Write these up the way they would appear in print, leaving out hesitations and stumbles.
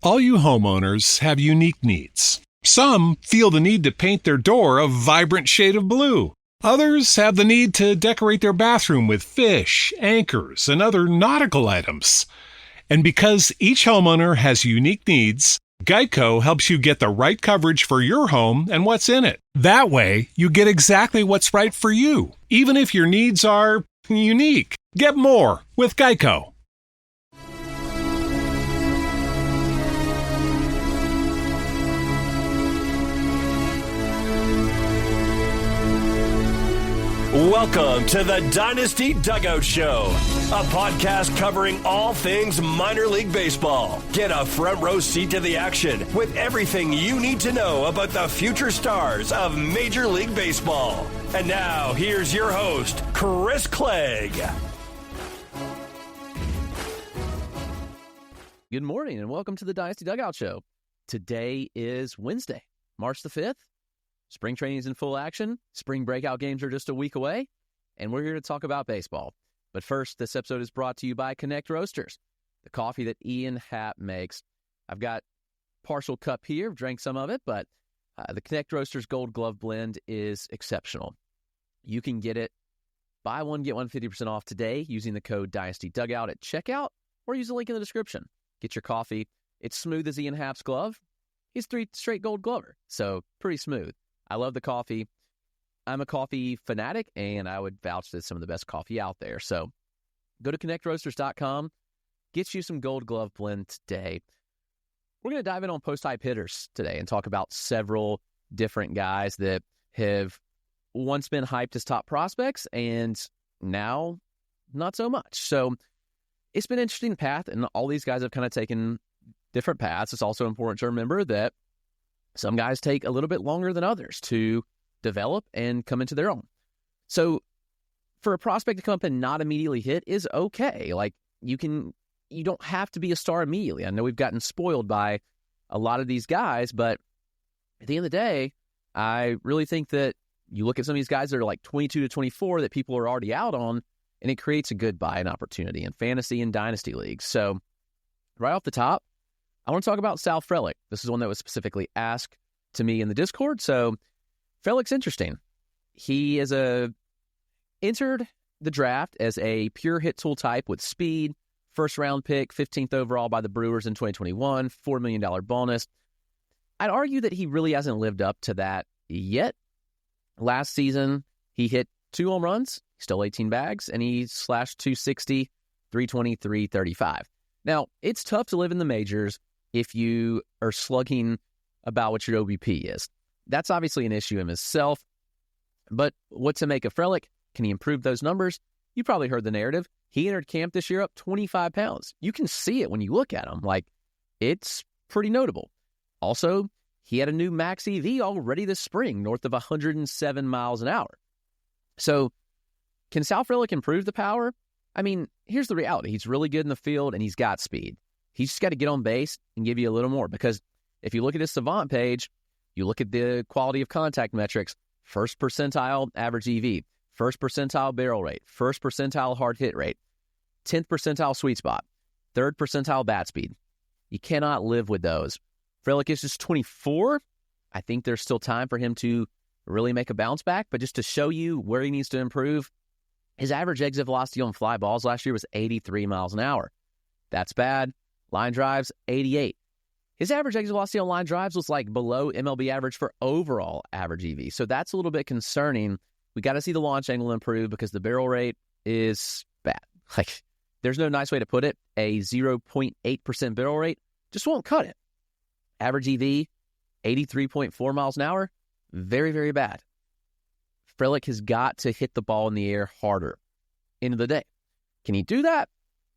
All you homeowners have unique needs. Some feel the need to paint their door a vibrant shade of blue. Others have the need to decorate their bathroom with fish, anchors, and other nautical items. And because each homeowner has unique needs, Geico helps you get the right coverage for your home and what's in it. That way, you get exactly what's right for you, even if your needs are unique. Get more with Geico. Welcome to the Dynasty Dugout Show, a podcast covering all things minor league baseball. Get a front row seat to the action with everything you need to know about the future stars of Major League Baseball. And now, here's your host, Chris Clegg. Good morning and welcome to the Dynasty Dugout Show. Today is Wednesday, March the 5th. Spring training is in full action. Spring breakout games are just a week away, and we're here to talk about baseball. But first, this episode is brought to you by Connect Roasters, the coffee that Ian Happ makes. I've got partial cup here, drank some of it, but the Connect Roasters Gold Glove Blend is exceptional. You can get it, buy one, get one 50% off today using the code Dynasty Dugout at checkout, or use the link in the description. Get your coffee. It's smooth as Ian Happ's glove. He's 3 straight gold glover, so pretty smooth. I love the coffee. I'm a coffee fanatic, and I would vouch that it's some of the best coffee out there. So go to connectroasters.com. Get you some Gold Glove Blend today. We're going to dive in on post-hype hitters today and talk about several different guys that have once been hyped as top prospects and now not so much. So it's been an interesting path, and all these guys have kind of taken different paths. It's also important to remember that some guys take a little bit longer than others to develop and come into their own. So for a prospect to come up and not immediately hit is okay. Like you don't have to be a star immediately. I know we've gotten spoiled by a lot of these guys, but at the end of the day, I really think that you look at some of these guys that are like 22 to 24 that people are already out on, and it creates a good buy-in opportunity in fantasy and dynasty leagues. So right off the top, I want to talk about Sal Frelick. This is one that was specifically asked to me in the Discord. So Frelick's interesting. He entered the draft as a pure hit tool type with speed, first round pick, 15th overall by the Brewers in 2021, $4 million bonus. I'd argue that he really hasn't lived up to that yet. Last season, he hit 2 home runs, stole 18 bags, and he slashed 260, 320, 335. Now, it's tough to live in the majors if you are slugging about what your OBP is. That's obviously an issue in itself. But what to make of Frelick? Can he improve those numbers? You probably heard the narrative. He entered camp this year up 25 pounds. You can see it when you look at him. Like, it's pretty notable. Also, he had a new max EV already this spring, north of 107 miles an hour. So, can Sal Frelick improve the power? I mean, here's the reality. He's really good in the field, and he's got speed. He's just got to get on base and give you a little more, because if you look at his Savant page, you look at the quality of contact metrics, first percentile average EV, first percentile barrel rate, first percentile hard hit rate, 10th percentile sweet spot, third percentile bat speed. You cannot live with those. Frelick is just 24. I think there's still time for him to really make a bounce back, but just to show you where he needs to improve, his average exit velocity on fly balls last year was 83 miles an hour. That's bad. Line drives, 88. His average exit velocity on line drives was like below MLB average for overall average EV. So that's a little bit concerning. We got to see the launch angle improve because the barrel rate is bad. Like, there's no nice way to put it. A 0.8% barrel rate just won't cut it. Average EV, 83.4 miles an hour, very, very bad. Frelick has got to hit the ball in the air harder. End of the day. Can he do that?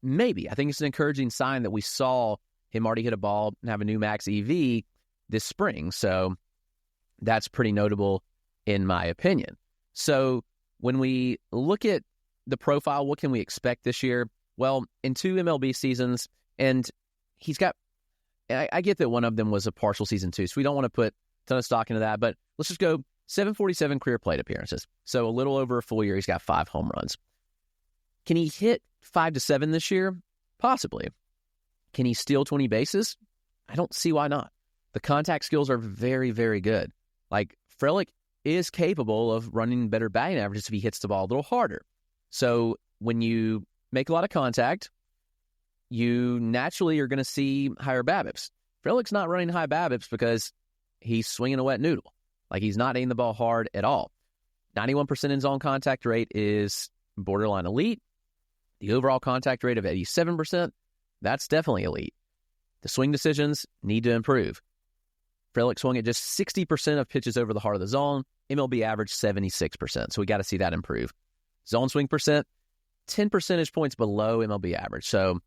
Maybe. I think it's an encouraging sign that we saw him already hit a ball and have a new max EV this spring. So that's pretty notable in my opinion. So when we look at the profile, what can we expect this year? Well, in 2 MLB seasons, and he's got, I get that one of them was a partial season too, so we don't want to put a ton of stock into that, but let's just go 747 career plate appearances. So a little over a full year, he's got 5 home runs. Can he hit 5 to 7 this year? Possibly. Can he steal 20 bases? I don't see why not. The contact skills are very, very good. Like, Frelick is capable of running better batting averages if he hits the ball a little harder. So when you make a lot of contact, you naturally are going to see higher BABIPs. Frelick's not running high BABIPs because he's swinging a wet noodle. Like, he's not hitting the ball hard at all. 91% in zone contact rate is borderline elite. The overall contact rate of 87%, that's definitely elite. The swing decisions need to improve. Frelick swung at just 60% of pitches over the heart of the zone. MLB average 76%, so we got to see that improve. Zone swing percent, 10 percentage points below MLB average, so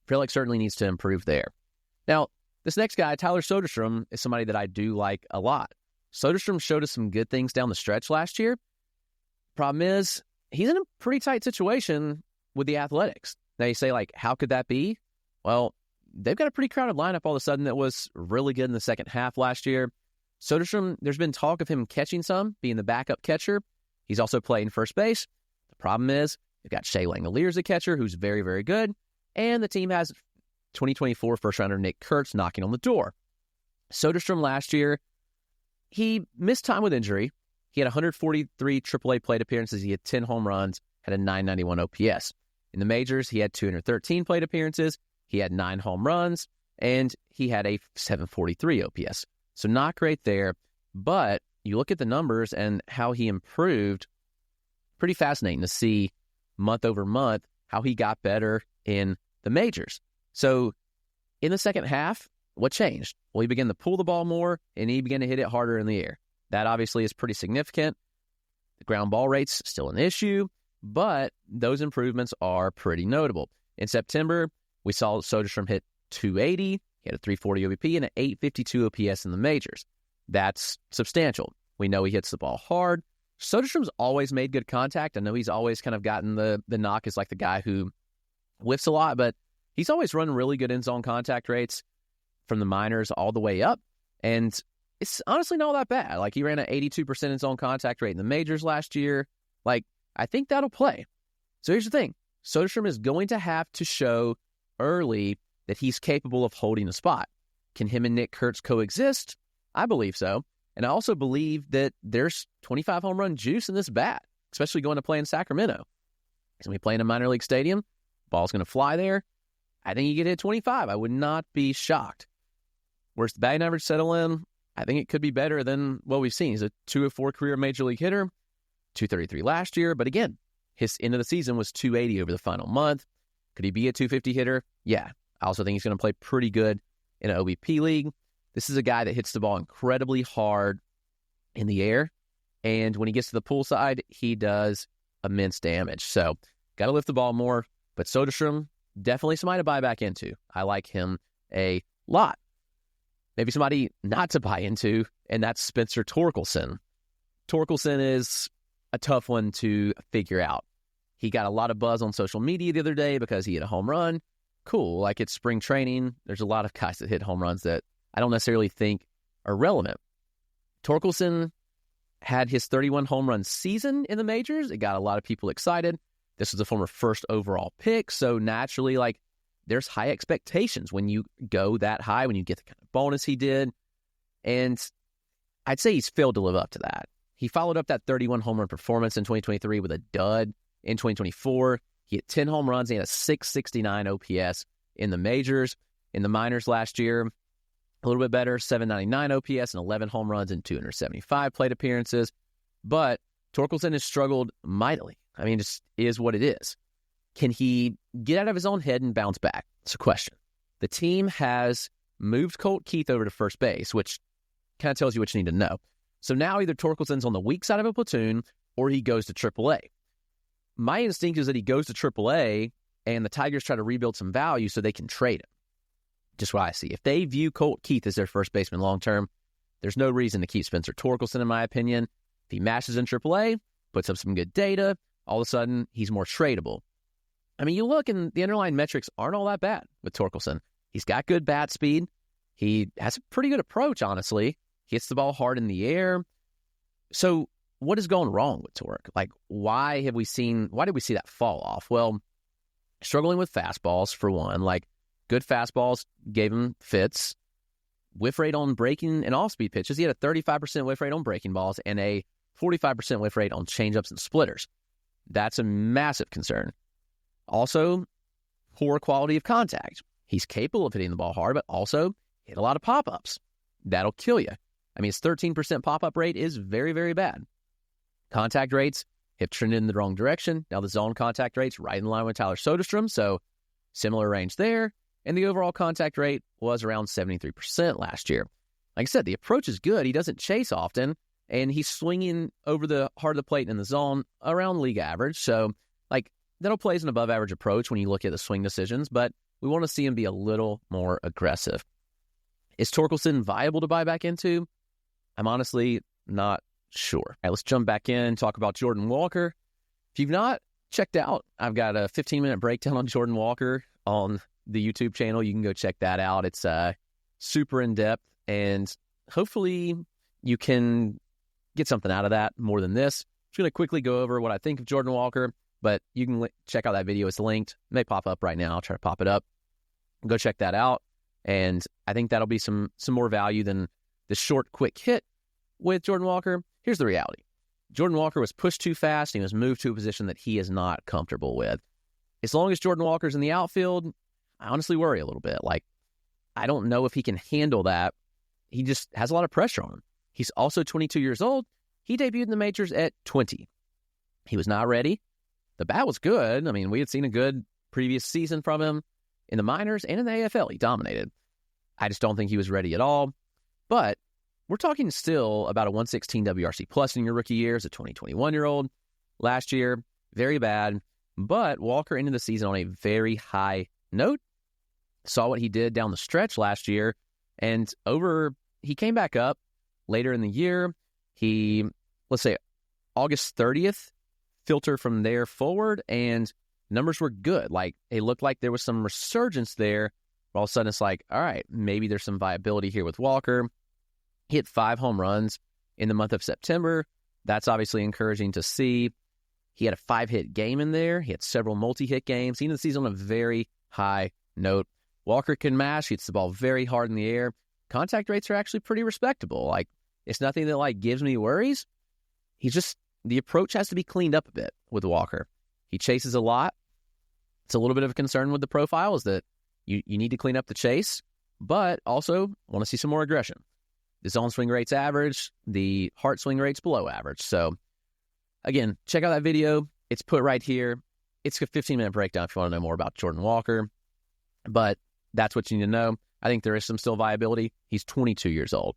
Frelick certainly needs to improve there. Now, this next guy, Tyler Soderstrom, is somebody that I do like a lot. Soderstrom showed us some good things down the stretch last year. Problem is, he's in a pretty tight situation with the Athletics. Now you say, like, how could that be? Well, they've got a pretty crowded lineup all of a sudden that was really good in the second half last year. Soderstrom, there's been talk of him catching some, being the backup catcher. He's also playing first base. The problem is, they've got Shea Langolier as a catcher, who's very, very good. And the team has 2024 first-rounder Nick Kurtz knocking on the door. Soderstrom last year, he missed time with injury. He had 143 AAA plate appearances. He had 10 home runs, had a 991 OPS. In the majors, he had 213 plate appearances. He had 9 home runs, and he had a 743 OPS. So not great there, but you look at the numbers and how he improved, pretty fascinating to see month over month how he got better in the majors. So in the second half, what changed? Well, he began to pull the ball more, and he began to hit it harder in the air. That obviously is pretty significant. The ground ball rate's still an issue, but those improvements are pretty notable. In September, we saw Soderstrom hit 280, he had a 340 OBP, and an 852 OPS in the majors. That's substantial. We know he hits the ball hard. Soderstrom's always made good contact. I know he's always kind of gotten the knock as like the guy who whiffs a lot, but he's always run really good in-zone contact rates from the minors all the way up, and it's honestly not all that bad. Like, he ran an 82% in-zone contact rate in the majors last year. Like, I think that'll play. So here's the thing. Soderstrom is going to have to show early that he's capable of holding a spot. Can him and Nick Kurtz coexist? I believe so. And I also believe that there's 25 home run juice in this bat, especially going to play in Sacramento. He's going to be playing in a minor league stadium. Ball's going to fly there. I think he could hit 25. I would not be shocked. Where's the batting average settle in? I think it could be better than what we've seen. He's a 204 career major league hitter, 233 last year. But again, his end of the season was 280 over the final month. Could he be a 250 hitter? Yeah. I also think he's going to play pretty good in an OBP league. This is a guy that hits the ball incredibly hard in the air. And when he gets to the pull side, he does immense damage. So, got to lift the ball more. But Soderstrom, definitely somebody to buy back into. I like him a lot. Maybe somebody not to buy into, and that's Spencer Torkelson. Torkelson is a tough one to figure out. He got a lot of buzz on social media the other day because he hit a home run. Cool. Like, it's spring training. There's a lot of guys that hit home runs that I don't necessarily think are relevant. Torkelson had his 31 home run season in the majors. It got a lot of people excited. This was a former first overall pick. So naturally, like, there's high expectations when you go that high, when you get the kind of bonus he did. And I'd say he's failed to live up to that. He followed up that 31 home run performance in 2023 with a dud in 2024. He hit 10 home runs. He had a 669 OPS in the majors. In the minors last year, a little bit better, 799 OPS and 11 home runs and 275 plate appearances. But Torkelson has struggled mightily. I mean, it just is what it is. Can he get out of his own head and bounce back? It's a question. The team has moved Colt Keith over to first base, which kind of tells you what you need to know. So now either Torkelson's on the weak side of a platoon or he goes to AAA. My instinct is that he goes to AAA and the Tigers try to rebuild some value so they can trade him. Just what I see. If they view Colt Keith as their first baseman long-term, there's no reason to keep Spencer Torkelson, in my opinion. If he mashes in AAA, puts up some good data, all of a sudden he's more tradable. I mean, you look and the underlying metrics aren't all that bad with Torkelson. He's got good bat speed. He has a pretty good approach, honestly. He hits the ball hard in the air. So what is going wrong with Tork? Like, why did we see that fall off? Well, struggling with fastballs, for one. Like, good fastballs gave him fits. whiff rate on breaking and off-speed pitches. He had a 35% whiff rate on breaking balls and a 45% whiff rate on changeups and splitters. That's a massive concern. Also, poor quality of contact. He's capable of hitting the ball hard, but also hit a lot of pop-ups. That'll kill you. I mean, his 13% pop-up rate is very, very bad. Contact rates have trended in the wrong direction. Now the zone contact rate's right in line with Tyler Soderstrom, so similar range there. And the overall contact rate was around 73% last year. Like I said, the approach is good. He doesn't chase often, and he's swinging over the heart of the plate in the zone around league average. So, that'll play as an above-average approach when you look at the swing decisions, but we want to see him be a little more aggressive. Is Torkelson viable to buy back into? I'm honestly not sure. All right, let's jump back in and talk about Jordan Walker. If you've not checked out, I've got a 15-minute breakdown on Jordan Walker on the YouTube channel. You can go check that out. It's super in-depth, and hopefully you can get something out of that more than this. I'm just going to quickly go over what I think of Jordan Walker, but you can check out that video. It's linked. It may pop up right now. I'll try to pop it up. Go check that out, and I think that'll be some more value than the short, quick hit with Jordan Walker. Here's the reality. Jordan Walker was pushed too fast, and he was moved to a position that he is not comfortable with. As long as Jordan Walker's in the outfield, I honestly worry a little bit. I don't know if he can handle that. He just has a lot of pressure on him. He's also 22 years old. He debuted in the majors at 20. He was not ready. The bat was good. I mean, we had seen a good previous season from him in the minors and in the AFL. He dominated. I just don't think he was ready at all. But we're talking still about a 116 WRC plus in your rookie year as a 2021-year-old. Last year, very bad. But Walker ended the season on a very high note. Saw what he did down the stretch last year. And he came back up later in the year. He, let's say, August 30th, filter from there forward, and numbers were good. It looked like there was some resurgence there. All of a sudden, it's all right, maybe there's some viability here with Walker. He hit 5 home runs in the month of September. That's obviously encouraging to see. He had a 5-hit game in there. He had several multi-hit games. He ended the season on a very high note. Walker can mash. He hits the ball very hard in the air. Contact rates are actually pretty respectable. It's nothing that gives me worries. The approach has to be cleaned up a bit with Walker. He chases a lot. It's a little bit of a concern with the profile is that you need to clean up the chase, but also want to see some more aggression. The zone swing rate's average. The heart swing rate's below average. So, again, check out that video. It's put right here. It's a 15-minute breakdown if you want to know more about Jordan Walker. But that's what you need to know. I think there is some still viability. He's 22 years old.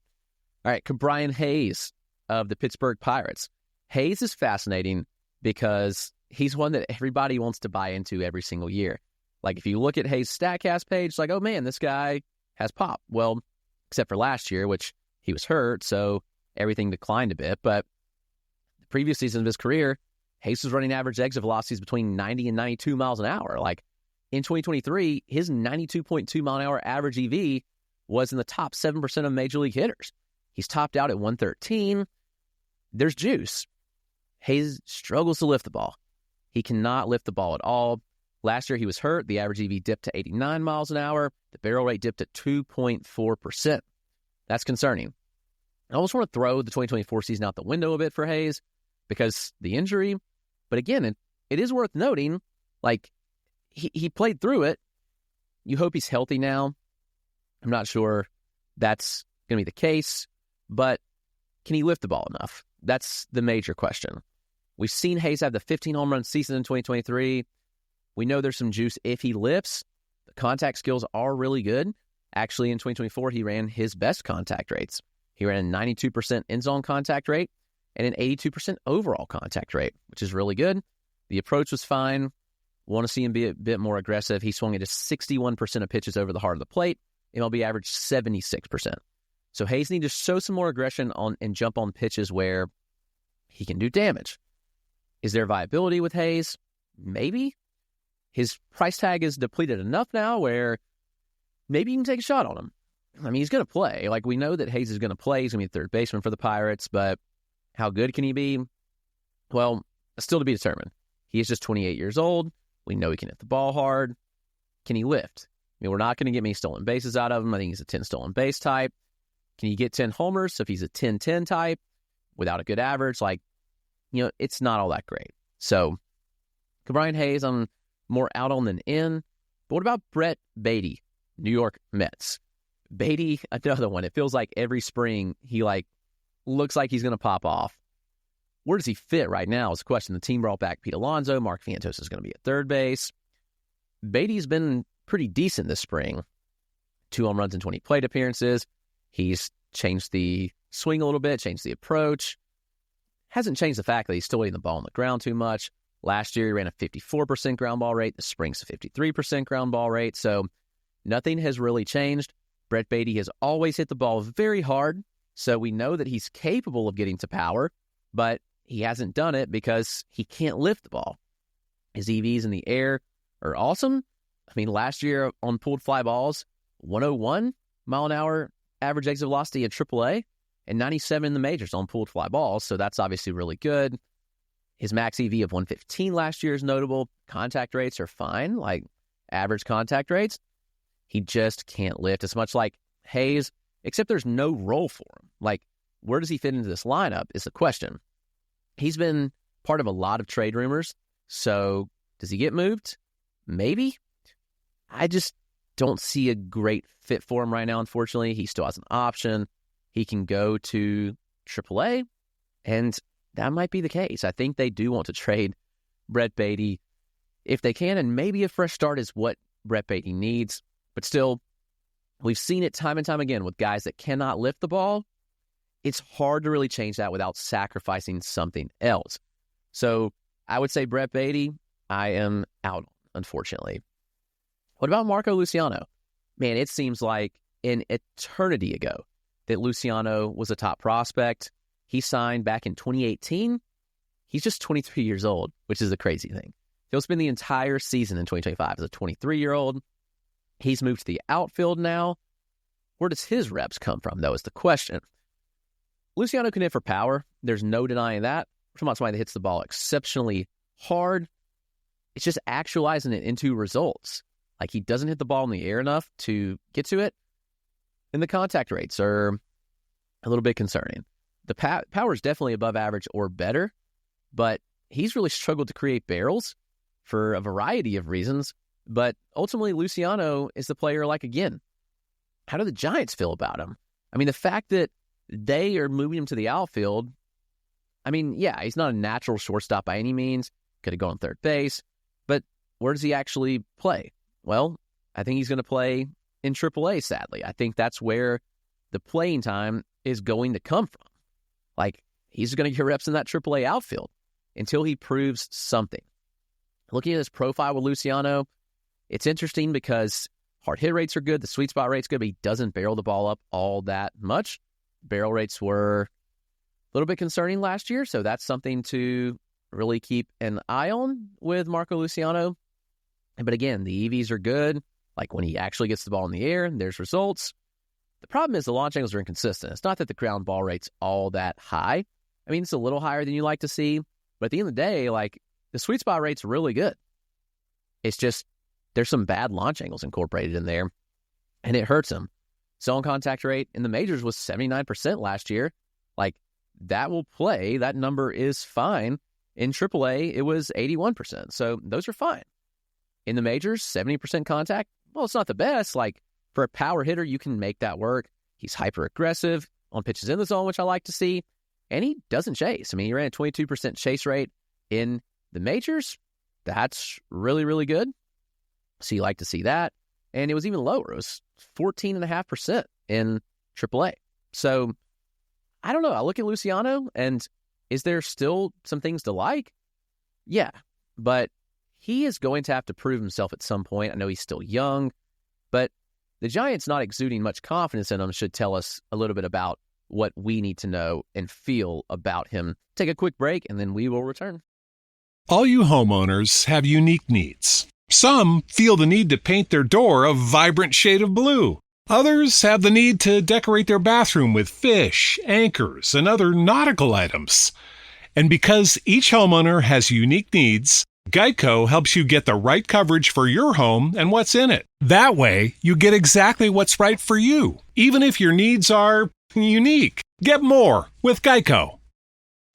All right, Brian Hayes of the Pittsburgh Pirates. Hayes is fascinating because he's one that everybody wants to buy into every single year. If you look at Hayes' StatCast page, it's oh man, this guy has pop. Well, except for last year, which he was hurt, so everything declined a bit. But the previous season of his career, Hayes was running average exit velocities between 90 and 92 miles an hour. In 2023, his 92.2 mile an hour average EV was in the top 7% of major league hitters. He's topped out at 113. There's juice. Hayes struggles to lift the ball. He cannot lift the ball at all. Last year he was hurt. The average EV dipped to 89 miles an hour. The barrel rate dipped to 2.4%. That's concerning. I almost want to throw the 2024 season out the window a bit for Hayes because the injury. But again, it is worth noting, he played through it. You hope he's healthy now. I'm not sure that's going to be the case, but can he lift the ball enough? That's the major question. We've seen Hayes have the 15 home run season in 2023. We know there's some juice if he lifts. The contact skills are really good. Actually, in 2024, he ran his best contact rates. He ran a 92% in-zone contact rate and an 82% overall contact rate, which is really good. The approach was fine. Want to see him be a bit more aggressive. He swung at just 61% of pitches over the heart of the plate. MLB averaged 76%. So Hayes needs to show some more aggression on and jump on pitches where he can do damage. Is there viability with Hayes? Maybe. His price tag is depleted enough now where maybe you can take a shot on him. I mean, he's going to play. We know that Hayes is going to play. He's going to be a third baseman for the Pirates, but how good can he be? Well, still to be determined. He is just 28 years old. We know he can hit the ball hard. Can he lift? I mean, we're not going to get many stolen bases out of him. I think he's a 10 stolen base type. Can you get 10 homers? So if he's a 10-10 type without a good average, it's not all that great. So Brian Hayes, I'm more out on than in. But what about Brett Baty, New York Mets? Baty, another one. It feels like every spring he looks like he's going to pop off. Where does he fit right now is the question. The team brought back Pete Alonso. Mark Vientos is going to be at third base. Baty's been pretty decent this spring. 2 home runs in 20 plate appearances. He's changed the swing a little bit, changed the approach. Hasn't changed the fact that he's still hitting the ball on the ground too much. Last year, he ran a 54% ground ball rate. The spring's a 53% ground ball rate. So nothing has really changed. Brett Baty has always hit the ball very hard. So we know that he's capable of getting to power, but he hasn't done it because he can't lift the ball. His EVs in the air are awesome. I mean, last year on pulled fly balls, 101 mile an hour average exit velocity in AAA and 97 in the majors on pulled fly balls. So that's obviously really good. His max EV of 115 last year is notable. Contact rates are fine, like average contact rates. He just can't lift. It's much like Hayes, except there's no role for him. Where does he fit into this lineup is the question. He's been part of a lot of trade rumors. So does he get moved? Maybe. I just don't see a great fit for him right now, unfortunately. He still has an option. He can go to AAA, and that might be the case. I think they do want to trade Brett Baty if they can, and maybe a fresh start is what Brett Baty needs. But still, we've seen it time and time again with guys that cannot lift the ball. It's hard to really change that without sacrificing something else. So I would say Brett Baty, I am out, unfortunately. What about Marco Luciano? Man, it seems like an eternity ago that Luciano was a top prospect. He signed back in 2018. He's just 23 years old, which is a crazy thing. He'll spend the entire season in 2025 as a 23-year-old. He's moved to the outfield now. Where does his reps come from, though, is the question. Luciano can hit for power. There's no denying that. We're talking about somebody that hits the ball exceptionally hard. It's just actualizing it into results. He doesn't hit the ball in the air enough to get to it. And the contact rates are a little bit concerning. The power is definitely above average or better, but he's really struggled to create barrels for a variety of reasons. But ultimately, Luciano is the player, again, how do the Giants feel about him? I mean, the fact that they are moving him to the outfield, he's not a natural shortstop by any means. Could have gone third base. But where does he actually play? Well, I think he's going to play in AAA, sadly. I think that's where the playing time is going to come from. He's going to get reps in that AAA outfield until he proves something. Looking at his profile with Luciano, it's interesting because hard hit rates are good, the sweet spot rate's good, but he doesn't barrel the ball up all that much. Barrel rates were a little bit concerning last year, so that's something to really keep an eye on with Marco Luciano. But again, the EVs are good. When he actually gets the ball in the air, there's results. The problem is the launch angles are inconsistent. It's not that the ground ball rate's all that high. It's a little higher than you like to see. But at the end of the day, the sweet spot rate's really good. It's just there's some bad launch angles incorporated in there, and it hurts him. Zone contact rate in the majors was 79% last year. That will play. That number is fine. In AAA, it was 81%. So those are fine. In the majors, 70% contact. Well, it's not the best. For a power hitter, you can make that work. He's hyper-aggressive on pitches in the zone, which I like to see. And he doesn't chase. He ran a 22% chase rate in the majors. That's really, really good. So you like to see that. And it was even lower. It was 14.5% in AAA. So I don't know. I look at Luciano, and is there still some things to like? Yeah, but he is going to have to prove himself at some point. I know he's still young, but the Giants not exuding much confidence in him should tell us a little bit about what we need to know and feel about him. Take a quick break, and then we will return. All you homeowners have unique needs. Some feel the need to paint their door a vibrant shade of blue. Others have the need to decorate their bathroom with fish, anchors, and other nautical items. And because each homeowner has unique needs, Geico helps you get the right coverage for your home and what's in it. That way, you get exactly what's right for you, even if your needs are Unique. Get more with Geico.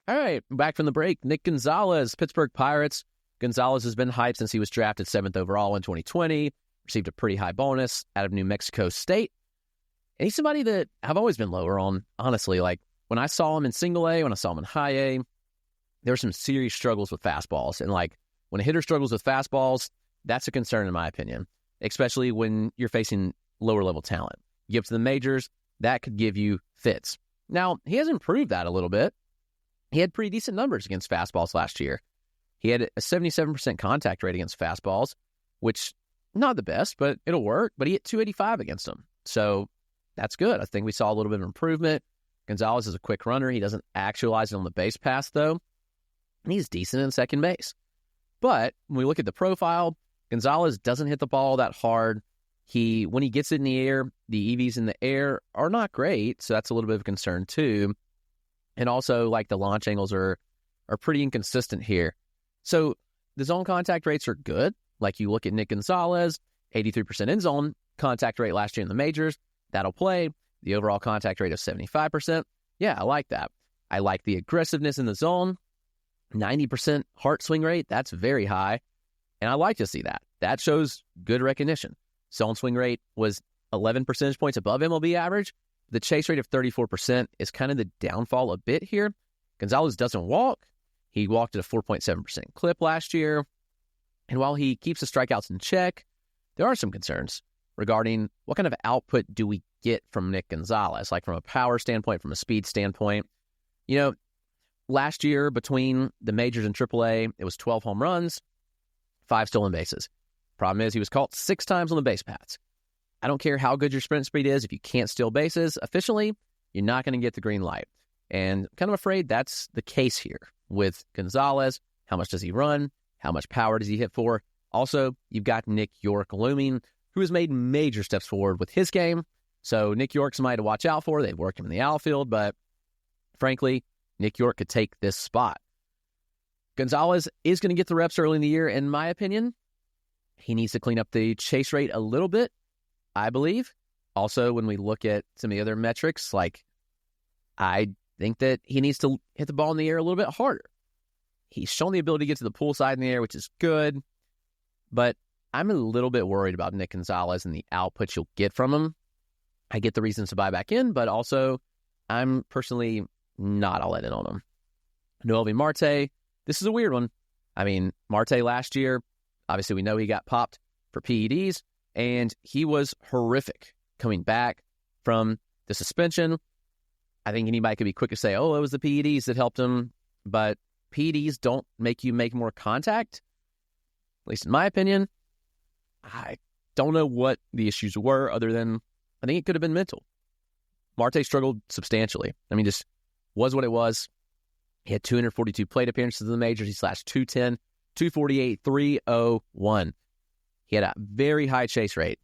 All right, back from the break. Nick Gonzales, Pittsburgh Pirates. Gonzales has been hyped since he was drafted 7th overall in 2020, received a pretty high bonus out of New Mexico State. And he's somebody that I've always been lower on, honestly. Like, when I saw him in single A, when I saw him in high A, there were some serious struggles with fastballs. And, like, when a hitter struggles with fastballs, that's a concern in my opinion, especially when you're facing lower-level talent. You get up to the majors, that could give you fits. Now, he has improved that a little bit. He had pretty decent numbers against fastballs last year. He had a 77% contact rate against fastballs, which, not the best, but it'll work. But he hit 285 against them. So that's good. I think we saw a little bit of improvement. Gonzales is a quick runner. He doesn't actualize it on the base pass, though. And he's decent in second base. But when we look at the profile, Gonzales doesn't hit the ball that hard. When he gets it in the air, the EVs in the air are not great. So that's a little bit of a concern, too. And also, like, the launch angles are pretty inconsistent here. So the zone contact rates are good. Like, you look at Nick Gonzales, 83% in zone contact rate last year in the majors. That'll play. The overall contact rate of 75%. Yeah, I like that. I like the aggressiveness in the zone. 90% heart swing rate. That's very high. And I like to see that. That shows good recognition. Zone swing rate was 11 percentage points above MLB average. The chase rate of 34% is kind of the downfall a bit here. Gonzales doesn't walk. He walked at a 4.7% clip last year. And while he keeps the strikeouts in check, there are some concerns regarding what kind of output do we get from Nick Gonzales, like from a power standpoint, from a speed standpoint. You know, last year between the majors and AAA, it was 12 home runs, 5 stolen bases. Problem is he was caught 6 times on the base paths. I don't care how good your sprint speed is. If you can't steal bases efficiently, you're not going to get the green light. And I'm kind of afraid that's the case here with Gonzales. How much does he run? How much power does he hit for? Also, you've got Nick York looming, who has made major steps forward with his game. So Nick York's somebody to watch out for. They've worked him in the outfield, but frankly, Nick York could take this spot. Gonzales is going to get the reps early in the year, in my opinion. He needs to clean up the chase rate a little bit, I believe. Also, when we look at some of the other metrics, like, I think that he needs to hit the ball in the air a little bit harder. He's shown the ability to get to the pull side in the air, which is good, but I'm a little bit worried about Nick Gonzales and the output you'll get from him. I get the reasons to buy back in, but also I'm personally not all in on him. Noelvi Marte, this is a weird one. I mean, Marte last year, obviously we know he got popped for PEDs, and he was horrific coming back from the suspension. I think anybody could be quick to say, oh, it was the PEDs that helped him, but PEDs don't make you make more contact, at least in my opinion. I don't know what the issues were other than I think it could have been mental. Marte struggled substantially. I mean, just was what it was. He had 242 plate appearances in the majors. He slashed 210, 248, 301. He had a very high chase rate.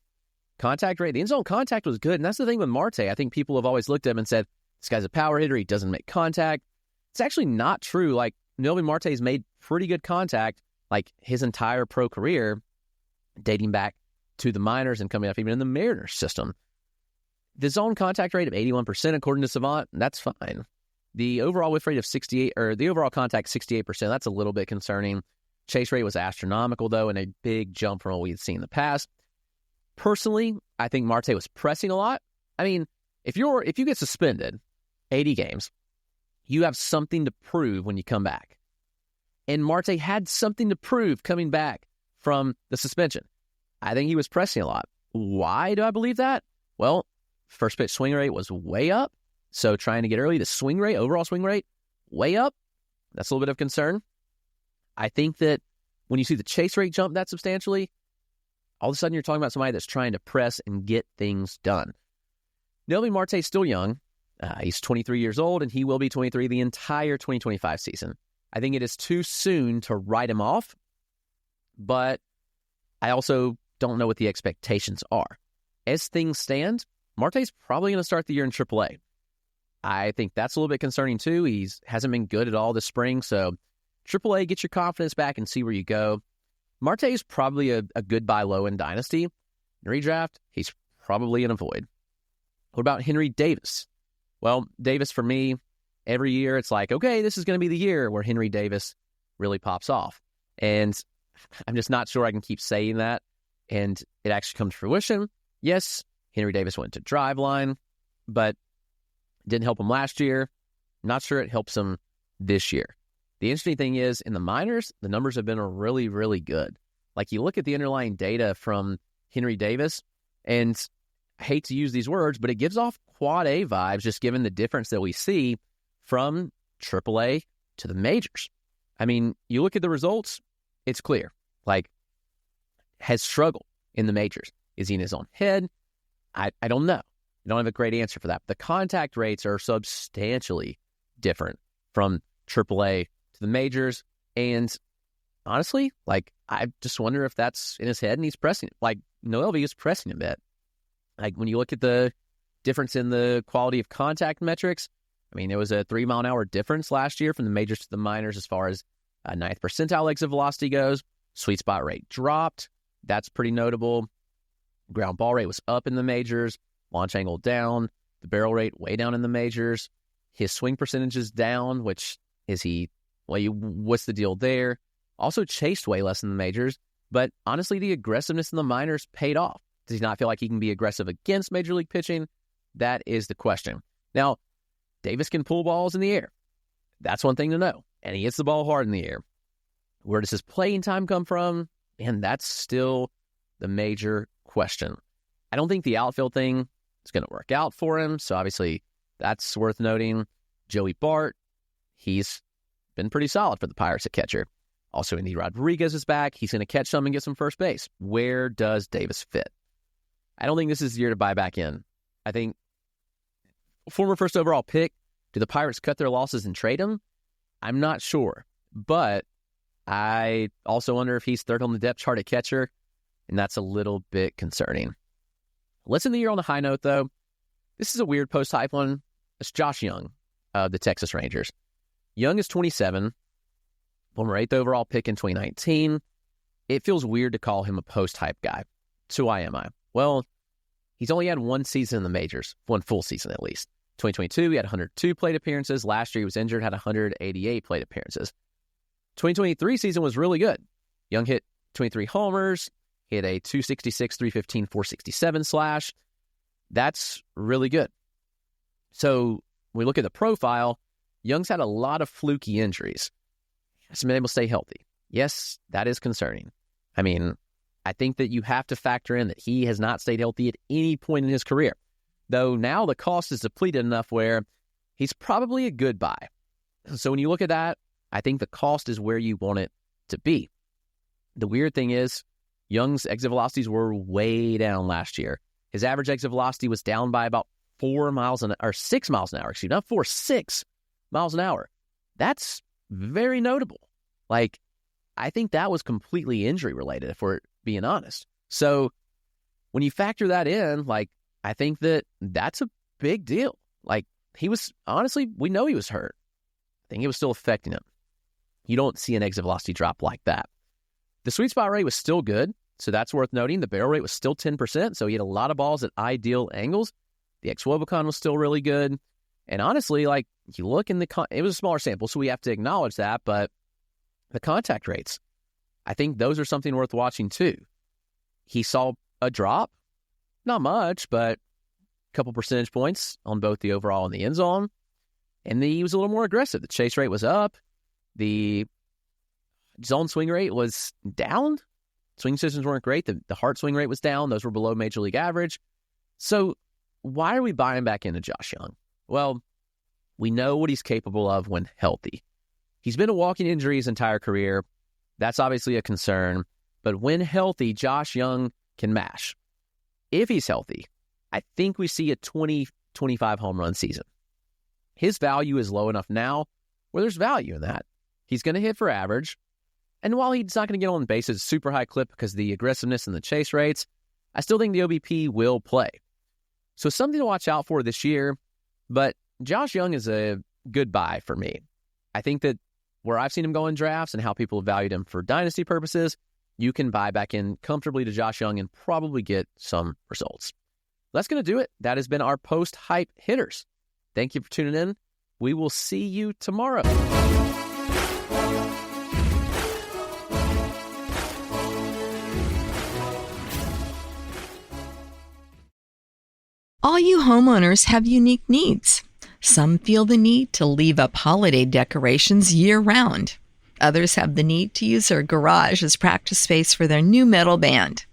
Contact rate, the in-zone contact was good. And that's the thing with Marte. I think people have always looked at him and said, this guy's a power hitter. He doesn't make contact. It's actually not true. Like, Noelvi Marte's made pretty good contact, like, his entire pro career, dating back to the minors and coming up even in the Mariners system. The zone contact rate of 81%, according to Savant, that's fine. The overall whiff rate of 68, or the overall contact 68%, that's a little bit concerning. Chase rate was astronomical, though, and a big jump from what we had seen in the past. Personally, I think Marte was pressing a lot. I mean, if you get suspended 80 games, you have something to prove when you come back. And Marte had something to prove coming back from the suspension. I think he was pressing a lot. Why do I believe that? Well, first pitch swing rate was way up. So trying to get early, the swing rate, overall swing rate, way up. That's a little bit of concern. I think that when you see the chase rate jump that substantially, all of a sudden you're talking about somebody that's trying to press and get things done. Noelvi Marte is still young. He's 23 years old, and he will be 23 the entire 2025 season. I think it is too soon to write him off, but I also don't know what the expectations are. As things stand, Marte's probably going to start the year in AAA. I think that's a little bit concerning too. He hasn't been good at all this spring, so AAA, get your confidence back and see where you go. Marte is probably a good buy low in Dynasty. In redraft, he's probably an avoid. What about Henry Davis? Well, Davis, for me, every year it's like, okay, this is going to be the year where Henry Davis really pops off. And I'm just not sure I can keep saying that. And it actually comes to fruition. Yes, Henry Davis went to Driveline, but it didn't help him last year. Not sure it helps him this year. The interesting thing is, in the minors, the numbers have been really, really good. Like, you look at the underlying data from Henry Davis, and I hate to use these words, but it gives off quad A vibes, just given the difference that we see from AAA to the majors. I mean, you look at the results, it's clear. Like, has struggled in the majors. Is he in his own head? I don't know. I don't have a great answer for that. The contact rates are substantially different from AAA to the majors. And honestly, like, I just wonder if that's in his head and he's pressing it. Like, Noelvi is pressing a bit. Like, when you look at the difference in the quality of contact metrics, I mean, there was a 3 mile an hour difference last year from the majors to the minors as far as 9th percentile exit velocity goes. Sweet spot rate dropped. That's pretty notable. Ground ball rate was up in the majors. Launch angle down. The barrel rate way down in the majors. His swing percentage is down, which is he, well, what's the deal there? Also chased way less in the majors. But honestly, the aggressiveness in the minors paid off. Does he not feel like he can be aggressive against major league pitching? That is the question. Now, Davis can pull balls in the air. That's one thing to know. And he hits the ball hard in the air. Where does his playing time come from? And that's still the major question. I don't think the outfield thing is going to work out for him. So obviously that's worth noting. Joey Bart, he's been pretty solid for the Pirates at catcher. Also, Andy Rodriguez is back. He's going to catch some and get some first base. Where does Davis fit? I don't think this is the year to buy back in. I think former first overall pick, do the Pirates cut their losses and trade him? I'm not sure. But I also wonder if he's third on the depth chart at catcher, and that's a little bit concerning. Let's end the year on a high note, though. This is a weird post-hype one. It's Josh Jung of the Texas Rangers. Jung is 27, former 8th overall pick in 2019. It feels weird to call him a post-hype guy. So why am I? Well, he's only had one season in the majors, one full season at least. 2022, he had 102 plate appearances. Last year, he was injured, had 188 plate appearances. 2023 season was really good. Jung hit 23 homers, hit a 266, 315, 467 slash. That's really good. So when we look at the profile, Jung's had a lot of fluky injuries. He hasn't been able to stay healthy. Yes, that is concerning. I mean, I think that you have to factor in that he has not stayed healthy at any point in his career. Though now the cost is depleted enough where he's probably a good buy. So when you look at that, I think the cost is where you want it to be. The weird thing is, Jung's exit velocities were way down last year. His average exit velocity was down by about 6 miles an hour. Excuse me, not 4, 6 miles an hour. That's very notable. Like, I think that was completely injury related, if we're being honest. So when you factor that in, like, I think that that's a big deal. Like, he was, honestly, we know he was hurt. I think it was still affecting him. You don't see an exit velocity drop like that. The sweet spot rate was still good, so that's worth noting. The barrel rate was still 10%, so he had a lot of balls at ideal angles. The ex-Wobicon was still really good. And honestly, like, you look in it was a smaller sample, so we have to acknowledge that, but the contact rates, I think those are something worth watching too. He saw a drop, not much, but a couple percentage points on both the overall and the end zone. And he was a little more aggressive. The chase rate was up. The zone swing rate was down. Swing decisions weren't great. The hard swing rate was down. Those were below Major League average. So why are we buying back into Josh Jung? Well, we know what he's capable of when healthy. He's been a walking injury his entire career. That's obviously a concern. But when healthy, Josh Jung can mash. If he's healthy, I think we see a 20-25 home run season. His value is low enough now where there's value in that. He's going to hit for average. And while he's not going to get on base at a super high clip because of the aggressiveness and the chase rates, I still think the OBP will play. So something to watch out for this year. But Josh Jung is a good buy for me. I think that where I've seen him go in drafts and how people have valued him for dynasty purposes, you can buy back in comfortably to Josh Jung and probably get some results. That's going to do it. That has been our post-hype hitters. Thank you for tuning in. We will see you tomorrow. All you homeowners have unique needs. Some feel the need to leave up holiday decorations year-round. Others have the need to use their garage as practice space for their new metal band.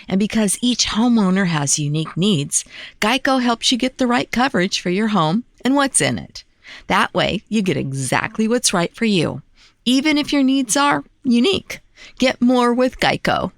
And because each homeowner has unique needs, Geico helps you get the right coverage for your home and what's in it. That way, you get exactly what's right for you, even if your needs are unique. Get more with Geico.